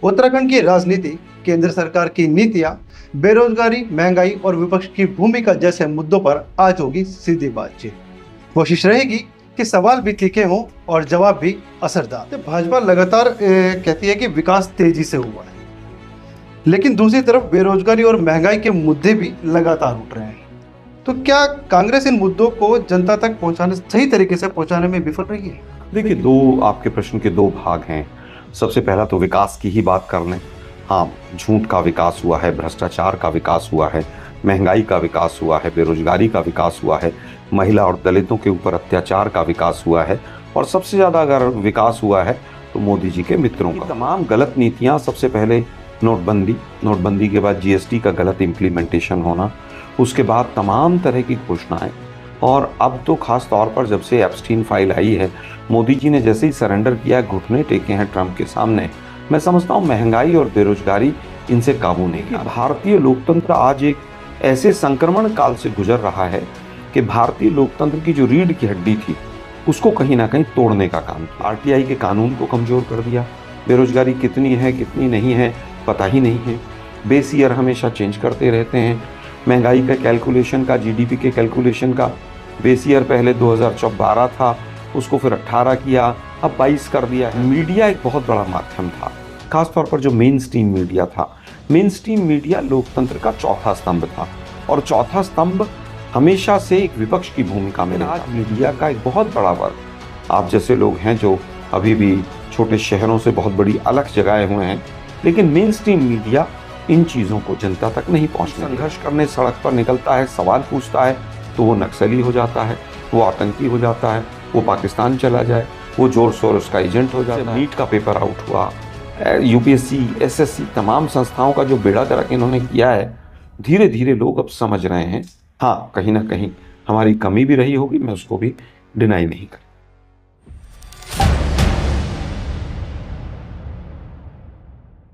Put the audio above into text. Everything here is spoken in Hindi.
उत्तराखंड की राजनीति, केंद्र सरकार की नीतियां, बेरोजगारी, महंगाई और विपक्ष की भूमिका जैसे मुद्दों पर आज होगी सीधी बातचीत। कोशिश रहेगी कि सवाल भी तीखे हों और जवाब भी असरदार। तो भाजपा लगातार कहती है कि विकास तेजी से हुआ है, लेकिन दूसरी तरफ बेरोजगारी और महंगाई के मुद्दे भी लगातार उठ रहे हैं। तो क्या कांग्रेस इन मुद्दों को जनता तक सही तरीके से पहुंचाने में विफल रही है? देखिए, दो आपके प्रश्न के दो भाग हैं। सबसे पहला तो विकास की ही बात कर लें। हाँ, झूठ का विकास हुआ है, भ्रष्टाचार का विकास हुआ है, महंगाई का विकास हुआ है, बेरोजगारी का विकास हुआ है, महिला और दलितों के ऊपर अत्याचार का विकास हुआ है, और सबसे ज़्यादा अगर विकास हुआ है तो मोदी जी के मित्रों का। तमाम गलत नीतियाँ, सबसे पहले नोटबंदी के बाद जीएसटी का गलत इम्प्लीमेंटेशन होना, उसके बाद तमाम तरह की घोषणाएं, और अब तो खास तौर पर जब से एप्स्टीन फाइल आई है, मोदी जी ने जैसे ही सरेंडर किया, घुटने टेके हैं ट्रंप के सामने, मैं समझता हूँ महंगाई और बेरोजगारी इनसे काबू नहीं किया। भारतीय लोकतंत्र आज एक ऐसे संक्रमण काल से गुजर रहा है कि भारतीय लोकतंत्र की जो रीढ़ की हड्डी थी उसको कहीं ना कहीं तोड़ने का काम किया। आरटीआई के कानून को कमजोर कर दिया। बेरोजगारी कितनी है कितनी नहीं है पता ही नहीं है। बेस ईयर हमेशा चेंज करते रहते हैं। महंगाई का कैलकुलेशन का, जीडीपी के कैलकुलेशन का बेस ईयर पहले 2012 था, उसको फिर 18 किया, अब 22 कर दिया। मीडिया एक बहुत बड़ा माध्यम था, खासतौर पर जो मेन स्ट्रीम मीडिया था। मेन स्ट्रीम मीडिया लोकतंत्र का चौथा स्तंभ था, और चौथा स्तंभ हमेशा से एक विपक्ष की भूमिका में रहा। आज मीडिया का एक बहुत बड़ा वर्ग, आप जैसे लोग हैं जो अभी भी छोटे शहरों से बहुत बड़ी अलग जगाए हुए हैं, लेकिन मेन स्ट्रीम मीडिया इन चीज़ों को जनता तक नहीं पहुँचने। संघर्ष करने सड़क पर निकलता है, सवाल पूछता है, तो वो नक्सली हो जाता है, वो आतंकी हो जाता है, वो पाकिस्तान चला जाए, वो जोर शोर उसका एजेंट हो जाता है। नीट का पेपर आउट हुआ, यूपीएससी, एसएससी, तमाम संस्थाओं का जो बेड़ा गर्क इन्होंने किया है, धीरे धीरे लोग अब समझ रहे हैं। हाँ, कहीं ना कहीं हमारी कमी भी रही होगी, मैं उसको भी डिनाई नहीं करता।